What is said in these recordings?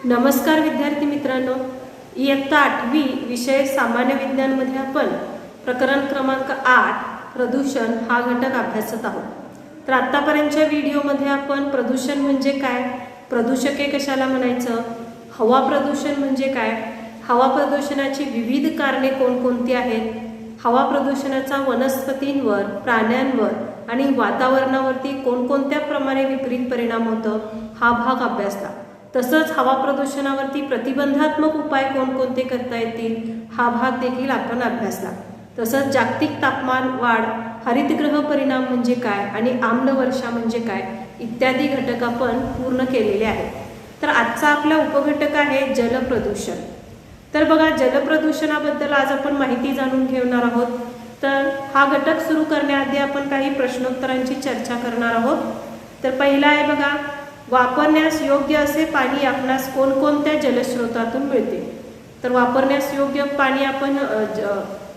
नमस्कार विद्यार्थी मित्रांनो, इयत्ता 8वी विषय सामान्य विज्ञानमध्ये आपण प्रकरण क्रमांक 8 प्रदूषण हा घटक अभ्यासत आहोत. तर आतापर्यंतच्या व्हिडिओमध्ये आपण प्रदूषण म्हणजे काय, प्रदूषके कशाला म्हणायचं, हवा प्रदूषण म्हणजे काय, हवा प्रदूषणाची विविध कारणे कोणकोणती आहेत, हवा प्रदूषणाचा वनस्पतींवर, प्राण्यांवर आणि वातावरणावरती कोणकोणत्या प्रमाणे विपरीत परिणाम होतो हा भाग अभ्यासला. तसंच हवा प्रदूषणावरती प्रतिबंधात्मक उपाय कोणकोणते करता येतील हा भाग देखील आपण अभ्यासला. तसंच जागतिक तापमान वाढ, हरितगृह परिणाम म्हणजे काय आणि आम्लवर्षा म्हणजे काय इत्यादी घटक आपण पूर्ण केलेले आहेत. तर आजचा आपला उपघटक आहे जलप्रदूषण. तर बघा, जलप्रदूषणाबद्दल आज आपण माहिती जाणून घेणार आहोत. तर हा घटक सुरू करण्याआधी आपण काही प्रश्नोत्तरांची चर्चा करणार आहोत. तर पहिला आहे बघा, वापरण्यास योग्य असे पाणी आपणास कोणकोणत्या जलस्रोतातून मिळते. तर वापरण्यास योग्य पाणी आपण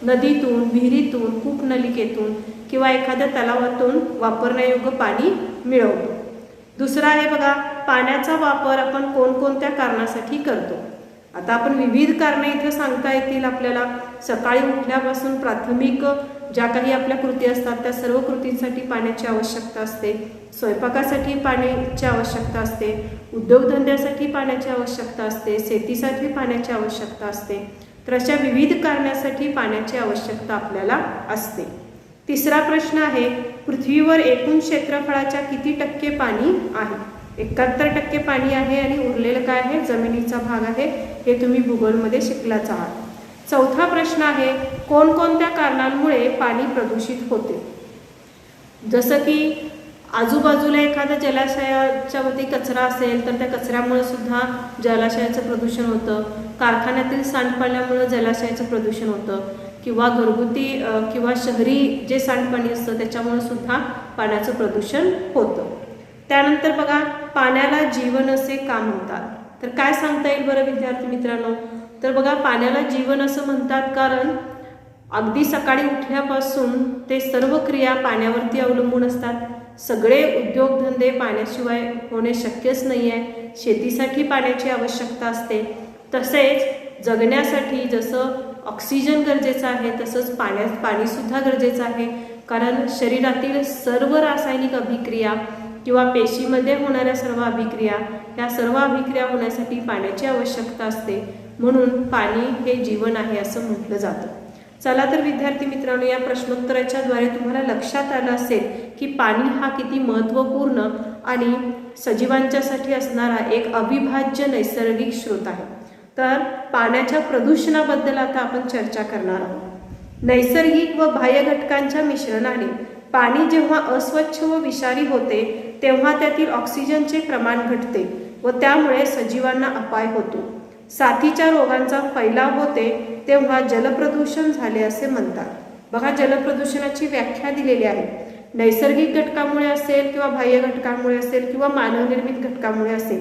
नदीतून, विहिरीतून, कूपनलिकेतून किंवा एखाद्या तलावातून वापरण्यायोग्य पाणी मिळवतो. दुसरा आहे बघा, पाण्याचा वापर आपण कोणकोणत्या कारणासाठी करतो. आता आपण विविध कारणे इथे सांगता येतील आपल्याला. सकाळी उठल्यापासून प्राथमिक ज्या काही आपल्या कृती असतात त्या सर्व कृतींसाठी पाण्याची आवश्यकता असते. स्वयंपाकासाठी पाण्याची आवश्यकता असते, उद्योगधंद्यासाठी पाण्याची आवश्यकता असते, शेतीसाठी पाण्याची आवश्यकता असते. तर अशा विविध कारणासाठी पाण्याची आवश्यकता आपल्याला असते. तिसरा प्रश्न आहे, पृथ्वीवर एकूण क्षेत्रफळाच्या किती टक्के पाणी आहे. 71% पाणी आहे आणि उरलेलं काय आहे, जमिनीचा भाग आहे. हे तुम्ही भूगोलमध्ये शिकलाच आहात. चौथा प्रश्न आहे, कोणकोणत्या कारणांमुळे पाणी प्रदूषित होते. जसं की आजूबाजूला एखाद्या जलाशयाच्या वरती कचरा असेल तर त्या कचऱ्यामुळे सुद्धा जलाशयाचं प्रदूषण होतं. कारखान्यातील सांडपाण्यामुळे जलाशयाचं प्रदूषण होतं किंवा घरगुती किंवा शहरी जे सांडपाणी असतं त्याच्यामुळे सुद्धा पाण्याचं प्रदूषण होतं. त्यानंतर बघा, पाण्याला जीवन असे का म्हणतात. तर काय सांगता येईल बरं विद्यार्थी मित्रांनो. तर बघा, पाण्याला जीवन असं म्हणतात कारण अगदी सकाळी उठल्यापासून ते सर्व क्रिया पाण्यावरती अवलंबून असतात. सगळे उद्योगधंदे पाण्याशिवाय होणे शक्यच नाही आहे. शेतीसाठी पाण्याची आवश्यकता असते. तसेच जगण्यासाठी जसं ऑक्सिजन गरजेचं आहे तसंच पाणीसुद्धा गरजेचं आहे. कारण शरीरातील सर्व रासायनिक अभिक्रिया किंवा पेशीमध्ये होणाऱ्या सर्व अभिक्रिया, ह्या सर्व अभिक्रिया होण्यासाठी पाण्याची आवश्यकता असते. म्हणून पाणी हे जीवन आहे असं म्हटलं जातं. चला तर विद्यार्थी मित्रांनो, या प्रश्नोत्तराच्या द्वारे तुम्हाला लक्षात आलं असेल की पाणी हा किती महत्त्वपूर्ण आणि सजीवांच्यासाठी असणारा एक अविभाज्य नैसर्गिक स्रोत आहे. तर पाण्याच्या प्रदूषणाबद्दल आता आपण चर्चा करणार आहोत. नैसर्गिक व बाह्य घटकांच्या मिश्रणाने पाणी जेव्हा अस्वच्छ व विषारी होते तेव्हा त्यातील ऑक्सिजनचे प्रमाण घटते व त्यामुळे सजीवांना अपाय होतो. साथीच्या रोगांचा फैलाव होते तेव्हा जलप्रदूषण झाले असे म्हणतात. बघा, जलप्रदूषणाची व्याख्या दिलेली आहे. नैसर्गिक घटकामुळे असेल किंवा बाह्य घटकांमुळे असेल किंवा मानवनिर्मित घटकामुळे असेल,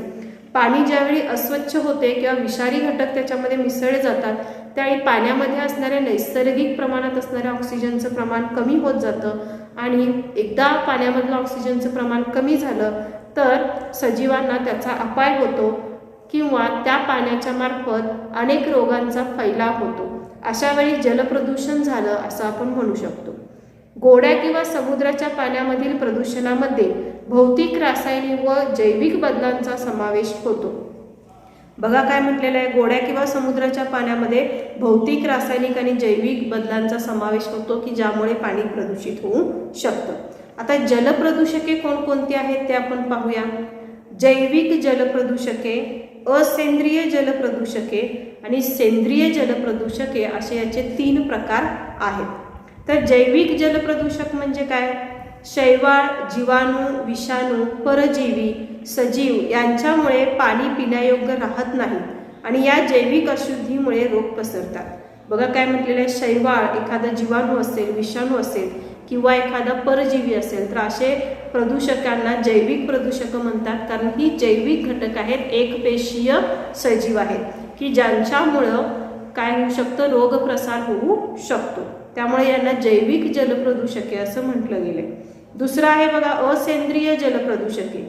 पाणी ज्यावेळी अस्वच्छ होते किंवा विषारी घटक त्याच्यामध्ये मिसळले जातात त्यावेळी पाण्यामध्ये असणाऱ्या नैसर्गिक प्रमाणात असणाऱ्या ऑक्सिजनचं प्रमाण कमी होत जातं आणि एकदा पाण्यामधलं ऑक्सिजनचं प्रमाण कमी झालं तर सजीवांना त्याचा अपाय होतो किंवा त्या पाण्याच्या मार्फत अनेक रोगांचा फैलाव होतो. अशा वेळी जलप्रदूषण झालं असं आपण म्हणू शकतो. गोड्या किंवा समुद्राच्या पाण्यामधील प्रदूषणामध्ये भौतिक, रासायनिक व जैविक बदलांचा समावेश होतो. बघा काय म्हटलेलं आहे, गोड्या किंवा समुद्राच्या पाण्यामध्ये भौतिक, रासायनिक आणि जैविक बदलांचा समावेश होतो की ज्यामुळे पाणी प्रदूषित होऊ शकतं. आता जलप्रदूषके कोणकोणती आहेत ते आपण पाहूया. जैविक जलप्रदूषके, असेंद्रिय जलप्रदूषके आणि सेंद्रिय जलप्रदूषके असे याचे 3 प्रकार आहेत. तर जैविक जलप्रदूषक म्हणजे काय, शैवाल, जीवाणू, विषाणू, परजीवी, सजीव यांच्यामुळे पाणी पिण्यायोग्य राहत नाही आणि या जैविक अशुद्धीमुळे रोग पसरतात. बघा काय म्हटलेलं आहे, शैवाल एखादा जीवाणू असेल, विषाणू असेल किंवा एखादा परजीवी असेल तर असे प्रदूषकांना जैविक प्रदूषक म्हणतात. कारण ही जैविक घटक आहेत, एकपेशीय सजीव आहेत की ज्यांच्यामुळं काय होऊ शकतं, रोग प्रसार होऊ शकतो. त्यामुळे यांना जैविक जलप्रदूषके असं म्हटलं गेलं. दुसरं आहे बघा, असेंद्रिय जलप्रदूषके.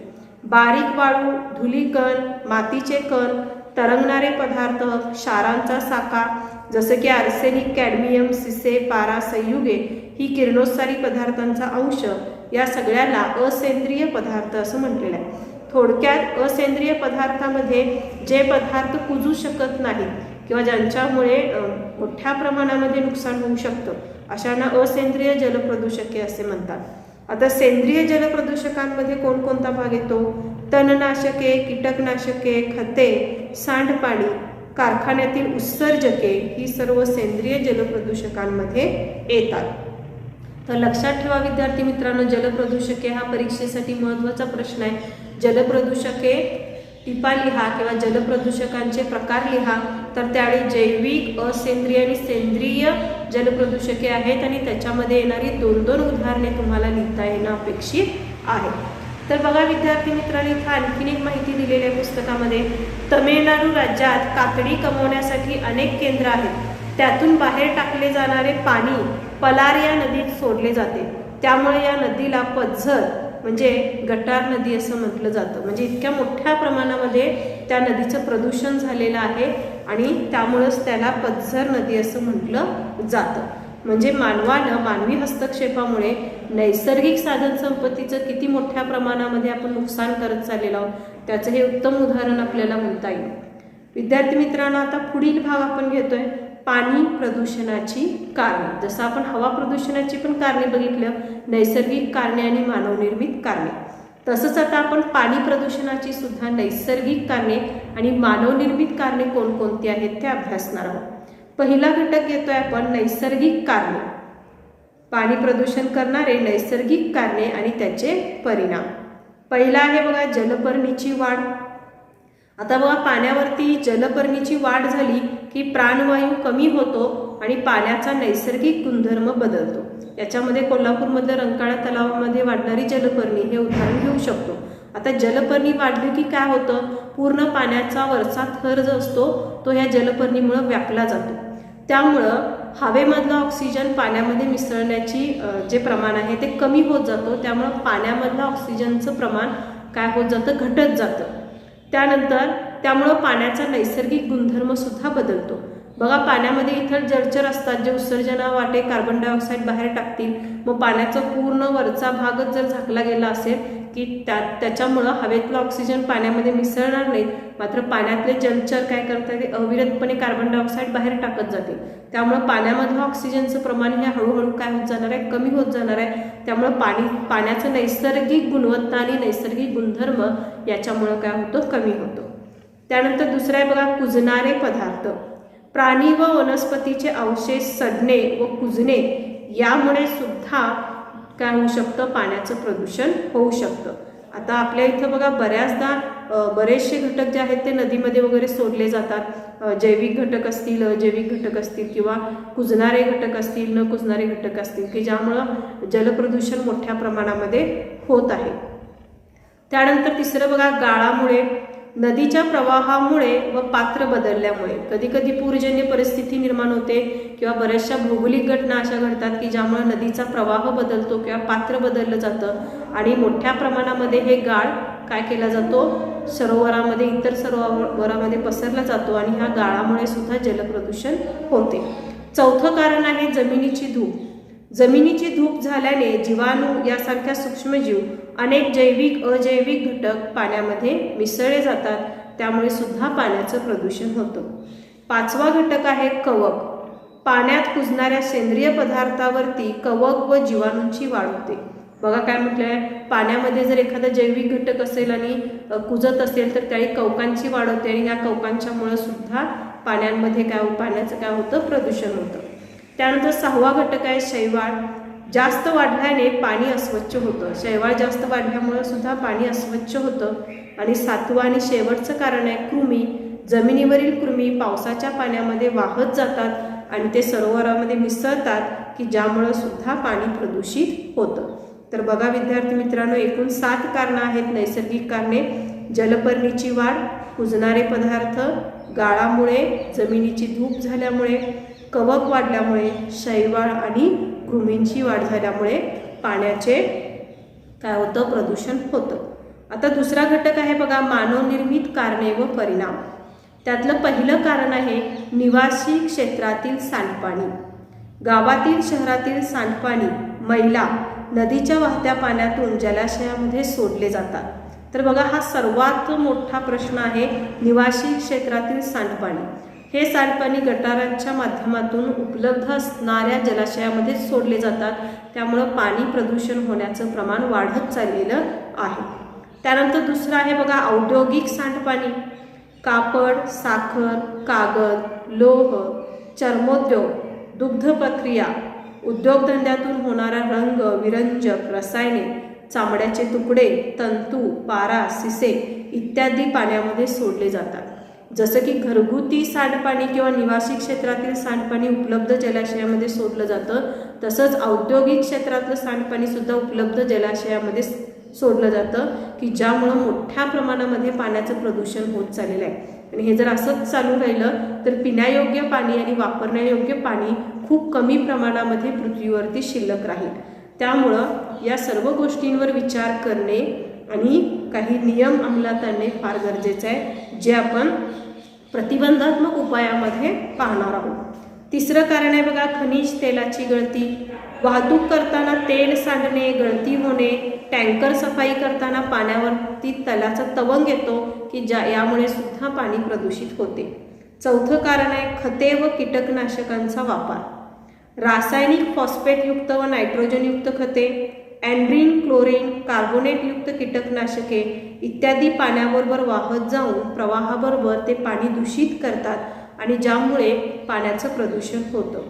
बारीक वाळू, धुलीकण, मातीचे कण तरंगणारे पदार्थ, क्षारांचा साका जसं की आर्सेनिक, कॅडमियम, सिसे, पारा, संयुगे ही किरणोत्सारी पदार्थांचा अंश, या सगळ्याला असेंद्रिय पदार्थ असं म्हटलेलं आहे. थोडक्यात असेंद्रिय पदार्थामध्ये जे पदार्थ कुजू शकत नाहीत किंवा ज्यांच्यामुळे मोठ्या प्रमाणामध्ये नुकसान होऊ शकतं अशांना असेंद्रिय जलप्रदूषके असे म्हणतात. आता सेंद्रिय जलप्रदूषकांमध्ये कोणकोणता भाग येतो? तणनाशके, कीटकनाशके, खते, सांडपाणी, कारखान्यातील उत्सर्जके ही सर्व सेंद्रिय जलप्रदूषकांमध्ये येतात. तर लक्षात ठेवा विद्यार्थी मित्रांनो, जलप्रदूषके हा परीक्षेसाठी महत्त्वाचा प्रश्न आहे. जलप्रदूषके टिपा लिहा किंवा जलप्रदूषकांचे प्रकार लिहा. तर त्यावेळी जैविक, असेंद्रिय आणि सेंद्रिय जलप्रदूषके आहेत आणि त्याच्यामध्ये येणारी 2-2 उदाहरणे तुम्हाला लिहिता येणं अपेक्षित आहे. तर बघा विद्यार्थी मित्रांनो, इथं आणखीन एक माहिती दिलेली आहे पुस्तकामध्ये. तमिळनाडू राज्यात कातडी कमवण्यासाठी अनेक केंद्र आहेत. त्यातून बाहेर टाकले जाणारे पाणी पलार या नदीत सोडले जाते. त्यामुळे या नदीला पतझर म्हणजे गटार नदी असं म्हटलं जातं. म्हणजे इतक्या मोठ्या प्रमाणामध्ये त्या नदीचं प्रदूषण झालेलं आहे आणि त्यामुळंच त्याला पतझर नदी असं म्हटलं जातं. म्हणजे मानवी हस्तक्षेपामुळे नैसर्गिक साधन संपत्तीचं किती मोठ्या प्रमाणामध्ये आपण नुकसान करत चाललेलो आहोत, त्याचं हे उत्तम उदाहरण आपल्याला म्हणता येईल. विद्यार्थी मित्रांनो, आता पुढील भाग आपण घेतोय पाणी प्रदूषणाची कारणे. जसं आपण हवा प्रदूषणाची पण कारणे बघितलं, नैसर्गिक कारणे आणि मानवनिर्मित कारणे, तसंच आता आपण पाणी प्रदूषणाची सुद्धा नैसर्गिक कारणे आणि मानवनिर्मित कारणे कोणकोणती आहेत ते अभ्यासणार आहोत. पहिला घटक घेतोय आपण नैसर्गिक कारणे. पाणी प्रदूषण करणारे नैसर्गिक कारणे आणि त्याचे परिणाम. पहिला आहे बघा जलपर्णीची वाढ. आता बघा, पाण्यावरती जलपर्णीची वाढ झाली की प्राणवायू कमी होतो आणि पाण्याचा नैसर्गिक गुणधर्म बदलतो. याच्यामध्ये कोल्हापूरमधल्या रंकाळा तलावामध्ये वाढणारी जलपर्णी हे उदाहरण घेऊ शकतो. आता जलपर्णी वाढली की काय होतं, पूर्ण पाण्याचा वरचा थर जो असतो तो ह्या जलपर्णीमुळे व्यापला जातो. त्यामुळं हवेमधलं ऑक्सिजन पाण्यामध्ये मिसळण्याची जे प्रमाण आहे ते कमी होत जातो. त्यामुळं पाण्यामधलं ऑक्सिजनचं प्रमाण काय होत जातं, घटत जातं. त्यामुळं पाण्याचा नैसर्गिक गुणधर्म सुद्धा बदलतो. बघा, पाण्यामध्ये इतर जलचर असतात जे उत्सर्जनावाटे कार्बन डायऑक्साईड बाहेर टाकतील. मग पाण्याचा पूर्ण वरचा भागच जर झाकला गेला असेल की त्याच्यामुळं हवेतलं ऑक्सिजन पाण्यामध्ये मिसळणार नाहीत, मात्र पाण्यातले जलचर काय करतात, ते अविरतपणे कार्बन डायऑक्साईड बाहेर टाकत जातील. त्यामुळं पाण्यामधलं ऑक्सिजनचं प्रमाण हे हळूहळू काय होत जाणार आहे, कमी होत जाणार आहे. त्यामुळं पाण्याचं नैसर्गिक गुणवत्ता आणि नैसर्गिक गुणधर्म याच्यामुळं काय होतं, कमी होतो. त्यानंतर दुसरं आहे बघा कुजणारे पदार्थ. प्राणी व वनस्पतीचे अवशेष सडणे व कुजणे यामुळे सुद्धा काय होऊ शकतं, पाण्याचं प्रदूषण होऊ शकतं. आता आपल्या इथं बघा बऱ्याचदा बरेचसे घटक जे आहेत ते नदीमध्ये वगैरे सोडले जातात. जैविक घटक असतील, अजैविक घटक असतील किंवा कुजणारे घटक असतील, न कुजणारे घटक असतील की ज्यामुळं जलप्रदूषण मोठ्या प्रमाणामध्ये होत आहे. त्यानंतर तिसरं बघा गाळामुळे. नदीच्या प्रवाहामुळे व पात्र बदलल्यामुळे कधी कधी पूरजन्य परिस्थिती निर्माण होते किंवा बऱ्याचशा भौगोलिक घटना अशा घडतात की ज्यामुळे नदीचा प्रवाह बदलतो किंवा पात्र बदललं जातं आणि मोठ्या प्रमाणामध्ये हे गाळ काय केला जातो, सरोवरामध्ये, इतर सरोवरामध्ये पसरला जातो आणि ह्या गाळामुळे सुद्धा जलप्रदूषण होते. चौथं कारण आहे जमिनीची धूप. जमिनीची धूप झाल्याने जीवाणू यासारख्या सूक्ष्मजीव, अनेक जैविक अजैविक घटक पाण्यामध्ये मिसळले जातात. त्यामुळे सुद्धा पाण्याचं प्रदूषण होतं. पाचवा घटक आहे कवक. पाण्यात कुजणाऱ्या सेंद्रिय पदार्थावरती कवक व जीवाणूंची वाढ होते. बघा काय म्हटलंय, पाण्यामध्ये जर एखादा जैविक घटक असेल आणि कुजत असेल तर त्यावेळी कवकांची वाढ होते आणि ह्या कवकांच्यामुळे सुद्धा पाण्यामध्ये पाण्याचं काय होतं, प्रदूषण होतं. त्यानंतर सहावा घटक आहे शैवाळ. जास्त वाढल्याने पाणी अस्वच्छ होतं. शैवाळ जास्त वाढल्यामुळे सुद्धा पाणी अस्वच्छ होतं. आणि सातवं आणि शेवटचं कारण आहे कृमी. जमिनीवरील कृमी पावसाच्या पाण्यामध्ये वाहत जातात आणि ते सरोवरामध्ये मिसळतात की ज्यामुळं सुद्धा पाणी प्रदूषित होतं. तर बघा विद्यार्थी मित्रांनो, एकूण 7 कारणं आहेत नैसर्गिक कारणे. जलपर्णीची वाढ, कुजणारे पदार्थ, गाळामुळे, जमिनीची धूप झाल्यामुळे, कवक वाढल्यामुळे, शैवाळ आणि कृमींची वाढ झाल्यामुळे पाण्याचे काय होतं, प्रदूषण होतं. आता दुसरा घटक आहे बघा मानवनिर्मित कारणे व परिणाम. त्यातलं पहिलं कारण आहे निवासी क्षेत्रातील सांडपाणी. गावातील शहरातील सांडपाणी मैला नदीच्या वाहत्या पाण्यातून जलाशयामध्ये सोडले जातात. तर बघा, हा सर्वात मोठा प्रश्न आहे निवासी क्षेत्रातील सांडपाणी. हे सांडपाणी गटारांच्या माध्यमातून उपलब्ध असणाऱ्या जलाशयामध्ये सोडले जातात. त्यामुळं पाणी प्रदूषण होण्याचं प्रमाण वाढत चाललेलं आहे. त्यानंतर दुसरं आहे बघा औद्योगिक सांडपाणी. कापड, साखर, कागद, लोह, चर्मोद्योग, दुग्ध प्रक्रिया, उद्योगधंद्यातून होणारा रंग, विरंजक, रसायने, चामड्याचे तुकडे, तंतू, पारा, सिसे इत्यादी पाण्यामध्ये सोडले जातात. जसं की घरगुती सांडपाणी किंवा निवासी क्षेत्रातील सांडपाणी उपलब्ध जलाशयामध्ये सोडलं जातं, तसंच औद्योगिक क्षेत्रातलं सांडपाणी सुद्धा उपलब्ध जलाशयामध्ये सोडलं जातं, की ज्यामुळं मोठ्या प्रमाणामध्ये पाण्याचं प्रदूषण होत चाललेलं आहे. आणि हे जर असंच चालू राहिलं तर पिण्यायोग्य पाणी आणि वापरण्यायोग्य पाणी खूप कमी प्रमाणामध्ये पृथ्वीवरती शिल्लक राहील. त्यामुळं या सर्व गोष्टींवर विचार करणे आणि काही नियम अंमलात आणणे फार गरजेचं आहे, जे आपण प्रतिबंधात्मक उपायामध्ये पाहणार आहोत. तिसरं कारण आहे बघा खनिज तेलाची गळती. वाहतूक करताना तेल सांडणे, गळती होणे, टँकर सफाई करताना पाण्यावरती तेलाचा तवंग येतो, की यामुळे सुद्धा पाणी प्रदूषित होते. चौथं कारण आहे खते व कीटकनाशकांचा वापर. रासायनिक फॉस्फेटयुक्त व नायट्रोजनयुक्त खते, अँड्रीन, क्लोरीन, कार्बोनेटयुक्त कीटकनाशके इत्यादी पाण्याबरोबर वाहत जाऊन प्रवाहाबरोबर ते पाणी दूषित करतात आणि ज्यामुळे पाण्याचं प्रदूषण होतं.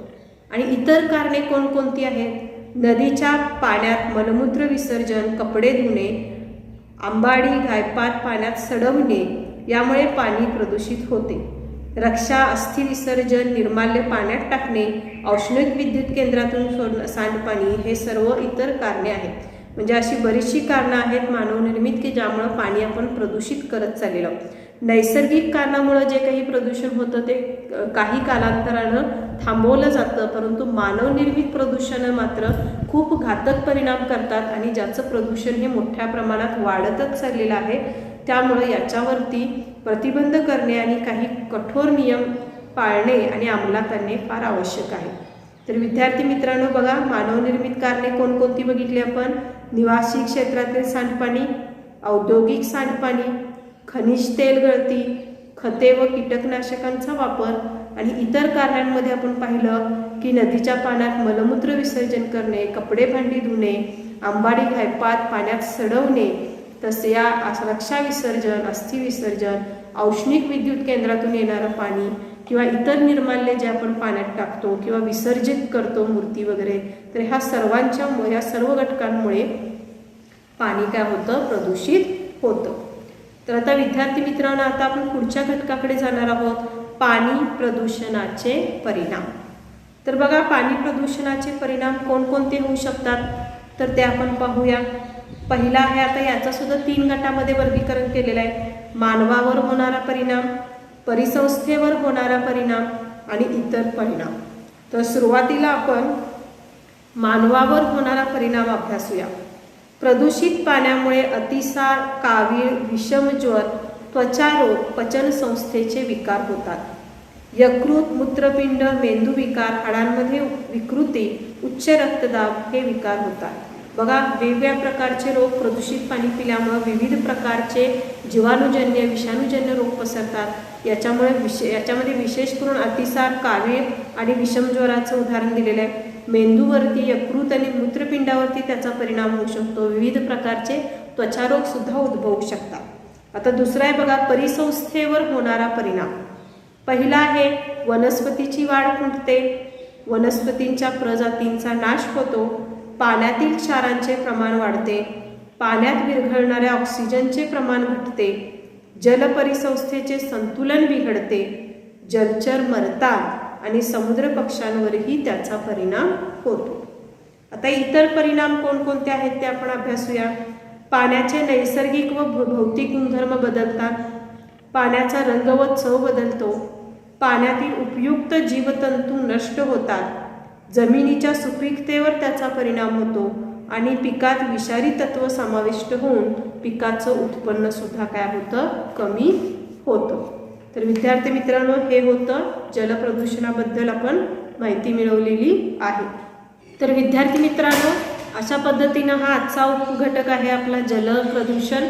आणि इतर कारणे कोणकोणती आहेत? नदीच्या पाण्यात मलमूत्र विसर्जन, कपडे धुणे, आंबाडी घायपात पाण्यात सडवणे यामुळे पाणी प्रदूषित होते. रक्षा, अस्थि विसर्जन, निर्माल्य पाण्यात टाकणे, औष्णिक विद्युत केंद्रातून सांडपाणी हे सर्व इतर कारणे आहेत. म्हणजे अशी बरीचशी कारणं आहेत मानवनिर्मित, की ज्यामुळं पाणी आपण प्रदूषित करत चाललेलो आहोत. नैसर्गिक कारणामुळं जे काही प्रदूषण होतं ते काही कालांतरानं थांबवलं जातं, परंतु मानवनिर्मित प्रदूषणं मात्र खूप घातक परिणाम करतात आणि ज्याचं प्रदूषण हे मोठ्या प्रमाणात वाढतच चाललेलं आहे. त्यामुळं याच्यावरती प्रतिबंध करणे आणि काही कठोर नियम पाळणे आणि अंमलात आणणे फार आवश्यक आहे. तर विद्यार्थी मित्रांनो बघा, मानवनिर्मित कारणे कोणकोणती बघितली आपण? निवासी क्षेत्रातील सांडपाणी, औद्योगिक सांडपाणी, खनिज तेल गळती, खते व कीटकनाशकांचा वापर आणि इतर कारणांमध्ये आपण पाहिलं की नदीच्या पाण्यात मलमूत्र विसर्जन करणे, कपडे भांडी धुणे, आंबाडी घायपात पाण्यात सडवणे, तसे या रक्षा विसर्जन, अस्थि विसर्जन, औष्णिक विद्युत केंद्रातून येणारं पाणी किंवा इतर निर्माल्य जे आपण पाण्यात टाकतो किंवा विसर्जित करतो मूर्ती वगैरे, तर ह्या सर्व घटकांमुळे पाणी काय होतं? प्रदूषित होतं. तर आता विद्यार्थी मित्रांनो, आता आपण पुढच्या घटकाकडे जाणार आहोत, पाणी प्रदूषणाचे परिणाम. तर बघा, पाणी प्रदूषणाचे परिणाम कोणकोणते होऊ शकतात तर ते आपण पाहूया. पहिला आहे, आता याचा सुद्धा 3 गटामध्ये वर्गीकरण केलेलं आहे. मानवावर होणारा परिणाम, परिसंस्थेवर होणारा परिणाम आणि इतर परिणाम. तर सुरुवातीला आपण मानवावर होणारा परिणाम अभ्यासूया. प्रदूषित पाण्यामुळे अतिसार, कावीळ, विषमज्वर, त्वचारोग, पचनसंस्थेचे विकार होतात. यकृत, मूत्रपिंड, मेंदूविकार, हाडांमध्ये विकृती, उच्च रक्तदाब हे विकार होतात. बघा, वेगवेगळ्या प्रकारचे रोग प्रदूषित पाणी पिल्यामुळे विविध प्रकारचे जीवाणूजन्य, विषाणूजन्य रोग पसरतात. याच्यामध्ये विशेष करून अतिसार, कावीळ आणि विषमज्वराचं उदाहरण दिलेलं आहे. मेंदूवरती, यकृत आणि मूत्रपिंडावरती त्याचा परिणाम होऊ शकतो. विविध प्रकारचे त्वचारोग सुद्धा उद्भवू शकतात. आता दुसरा आहे बघा, परिसंस्थेवर होणारा परिणाम. पहिला आहे वनस्पतीची वाढ खुंटते, वनस्पतींच्या प्रजातींचा नाश होतो, पाण्यातील क्षारांचे प्रमाण वाढते, पाण्यात विरघळणाऱ्या ऑक्सिजनचे प्रमाण घटते, जलपरिसंस्थेचे संतुलन बिघडते, जलचर मरतात आणि समुद्र पक्ष्यांवरही त्याचा परिणाम होतो. आता इतर परिणाम कोणकोणते आहेत ते आपण अभ्यासूया. पाण्याचे नैसर्गिक व भौतिक गुणधर्म बदलतात, पाण्याचा रंग व चव बदलतो, पाण्यातील उपयुक्त जीवतंतू नष्ट होतात, जमिनीच्या सुपीकतेवर त्याचा परिणाम होतो आणि पिकात विषारी तत्व समाविष्ट होऊन पिकाचं उत्पन्न सुद्धा काय होतं? कमी होतं. तर विद्यार्थी मित्रांनो, हे होतं जलप्रदूषणाबद्दल आपण माहिती मिळवलेली आहे. तर विद्यार्थी मित्रांनो, अशा पद्धतीनं हा आजचा उपघटक आहे आपला जलप्रदूषण.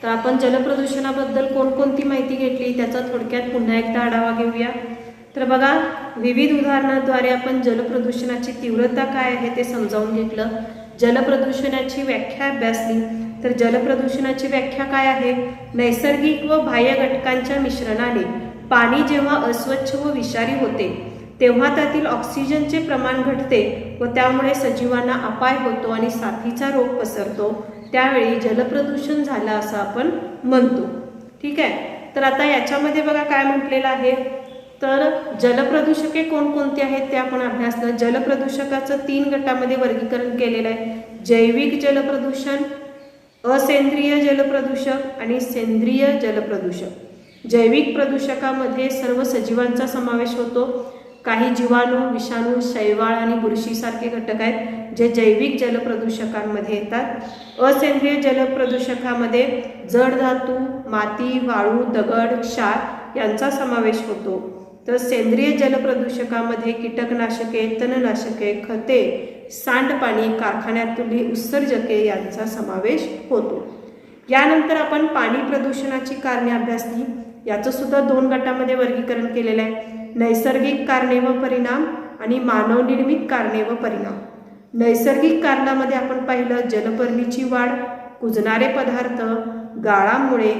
तर आपण जलप्रदूषणाबद्दल कोणकोणती माहिती घेतली त्याचा थोडक्यात पुन्हा एकदा आढावा घेऊया. तर बघा, विविध उदाहरणाद्वारे आपण जलप्रदूषणाची तीव्रता काय आहे ते समजावून घेतलं. जलप्रदूषणाची व्याख्या अभ्यासली. तर जलप्रदूषणाची व्याख्या काय आहे? नैसर्गिक व बाह्य घटकांच्या मिश्रणाने पाणी जेव्हा अस्वच्छ व विषारी होते तेव्हा त्यातील ऑक्सिजनचे प्रमाण घटते व त्यामुळे सजीवांना अपाय होतो आणि साथीचा रोग पसरतो, त्यावेळी जलप्रदूषण झालं असं आपण म्हणतो. ठीक आहे. तर आता याच्यामध्ये बघा काय म्हटलेलं आहे. तर जलप्रदूषके कोणकोणती आहेत ते आपण अभ्यासलं. जलप्रदूषकाचं 3 गटामध्ये वर्गीकरण केलेलं आहे. जैविक जलप्रदूषण, असेंद्रिय जलप्रदूषक आणि सेंद्रिय जलप्रदूषक. जैविक प्रदूषकामध्ये सर्व सजीवांचा समावेश होतो. काही जीवाणू, विषाणू, शैवाळ आणि बुरशीसारखे घटक आहेत जे जैविक जलप्रदूषकांमध्ये येतात. असेंद्रिय जलप्रदूषकामध्ये जड धातू, माती, वाळू, दगड, क्षार यांचा समावेश होतो. तर सेंद्रिय जलप्रदूषकामध्ये कीटकनाशके, तणनाशके, खते, सांडपाणी, कारखान्यातली उत्सर्जके यांचा समावेश होतो. यानंतर आपण पाणी प्रदूषणाची कारणे अभ्यासली. याचं सुद्धा 2 गटामध्ये वर्गीकरण केलेलं आहे. नैसर्गिक कारणे व परिणाम आणि मानवनिर्मित कारणे व परिणाम. नैसर्गिक कारणामध्ये आपण पाहिलं जलपर्णीची वाढ, कुजणारे पदार्थ, गाळामुळे,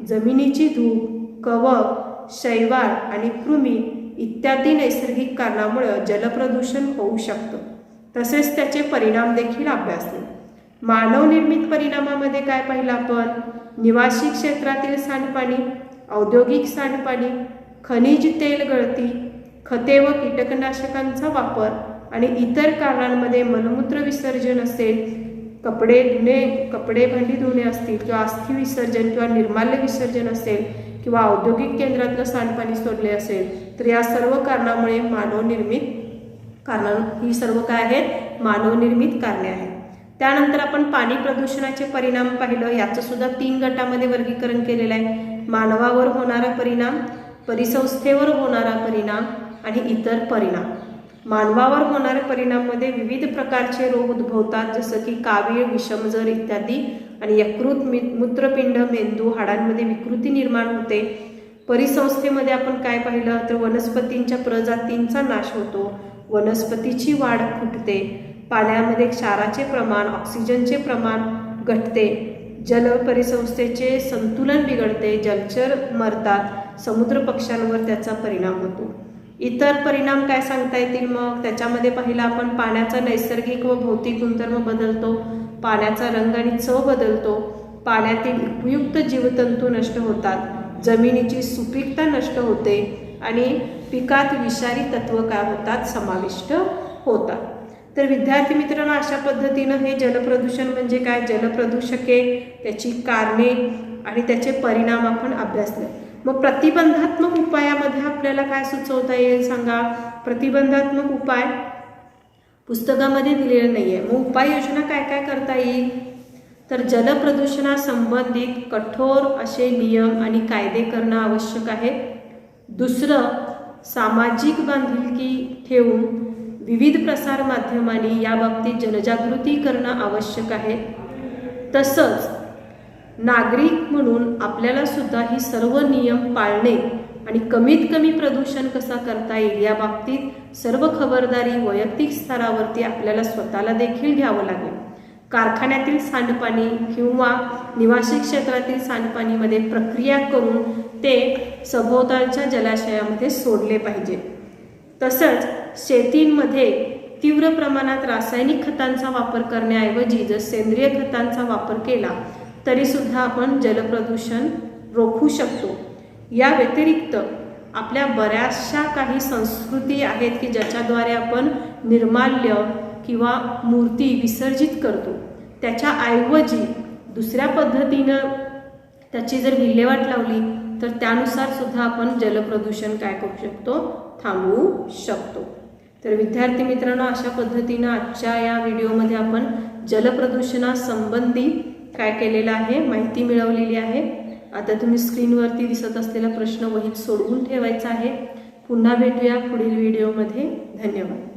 जमिनीची धूप, कवक, शैवाल आणि कृमी इत्यादी नैसर्गिक कारणामुळे जलप्रदूषण होऊ शकतं. तसेच त्याचे परिणाम देखील अभ्यासले. मानवनिर्मित परिणामामध्ये काय पाहिलं आपण? निवासी क्षेत्रातील सांडपाणी, औद्योगिक सांडपाणी, खनिज तेल गळती, खते व कीटकनाशकांचा वापर आणि इतर कारणांमध्ये मलमूत्र विसर्जन असेल, कपडे भांडी धुणे असतील किंवा अस्थि विसर्जन किंवा निर्माल्य विसर्जन असेल किंवा औद्योगिक केंद्रातलं सांडपाणी सोडले असेल, तर या सर्व कारणामुळे ही सर्व काय आहेत? मानवनिर्मित कारणे आहेत. त्यानंतर आपण पाणी प्रदूषणाचे परिणाम पाहिलं. याचं सुद्धा 3 गटामध्ये वर्गीकरण केलेलं आहे. मानवावर होणारा परिणाम, परिसंस्थेवर होणारा परिणाम आणि इतर परिणाम. मानवावर होणाऱ्या परिणामामध्ये विविध प्रकारचे रोग उद्भवतात, जसं की कावीळ, विषमजर इत्यादी, आणि यकृत, मूत्रपिंड, मेंदू, हाडांमध्ये विकृती निर्माण होते. परिसंस्थेमध्ये आपण काय पाहिलं तर वनस्पतींच्या प्रजातींचा नाश होतो, वनस्पतीची वाढ खुंटते, पाण्यामध्ये क्षाराचे प्रमाण, ऑक्सिजनचे प्रमाण घटते, जल परिसंस्थेचे संतुलन बिघडते, जलचर मरतात, समुद्र पक्ष्यांवर त्याचा परिणाम होतो. इतर परिणाम काय सांगता येतील मग? त्याच्यामध्ये पाहिलं आपण पाण्याचा नैसर्गिक व भौतिक गुणधर्म बदलतो, पाण्याचा रंग आणि चव बदलतो, पाण्यातील उपयुक्त जीवतंतू नष्ट होतात, जमिनीची सुपीकता नष्ट होते आणि पिकात विषारी तत्व काय होतात? समाविष्ट होतात. तर विद्यार्थी मित्रांनो, अशा पद्धतीनं हे जलप्रदूषण म्हणजे काय, जलप्रदूषके, त्याची कारणे आणि त्याचे परिणाम आपण अभ्यासले. मग प्रतिबंधात्मक उपायामध्ये आपल्याला काय सुचवता येईल सांगा? प्रतिबंधात्मक उपाय पुस्तकामध्ये दिलेलं नाही आहे. मग उपाययोजना काय काय करता येईल? तर जलप्रदूषणासंबंधित कठोर असे नियम आणि कायदे करणं आवश्यक आहे. दुसरं, सामाजिक बांधिलकी ठेवून विविध प्रसार माध्यमांनी या बाबतीत जनजागृती करणं आवश्यक आहे. तसंच नागरिक म्हणून आपल्याला सुद्धा ही सर्व नियम पाळणे आणि कमीत कमी प्रदूषण कसा करता येईल या बाबतीत सर्व खबरदारी वैयक्तिक स्तरावरती आपल्याला स्वतःला देखील घ्यावं लागेल. कारखान्यातील सांडपाणी किंवा निवासी क्षेत्रातील सांडपाणीमध्ये प्रक्रिया करून ते सभोवतालच्या जलाशयामध्ये सोडले पाहिजे. तसंच शेतींमध्ये तीव्र प्रमाणात रासायनिक खतांचा वापर करण्याऐवजी जर सेंद्रिय खतांचा वापर केला तरीसुद्धा आपण जलप्रदूषण रोखू शकतो. या व्यतिरिक्त आपल्या बऱ्याचशा काही संस्कृती आहेत की ज्याच्याद्वारे आपण निर्माल्य किंवा मूर्ती विसर्जित करतो. त्याच्याऐवजी दुसऱ्या पद्धतीनं त्याची जर विल्हेवाट लावली तर त्यानुसार सुद्धा आपण जलप्रदूषण काय करू शकतो? थांबवू शकतो. तर विद्यार्थी मित्रांनो, अशा पद्धतीनं आजच्या या व्हिडिओमध्ये आपण जलप्रदूषणासंबंधी काय केलेलं आहे, माहिती मिळवलेली आहे. आता तुम्ही स्क्रीनवरती दिसत असलेला प्रश्न वहीत सोडवून ठेवायचा आहे. पुन्हा भेटूया पुढील व्हिडिओमध्ये. धन्यवाद.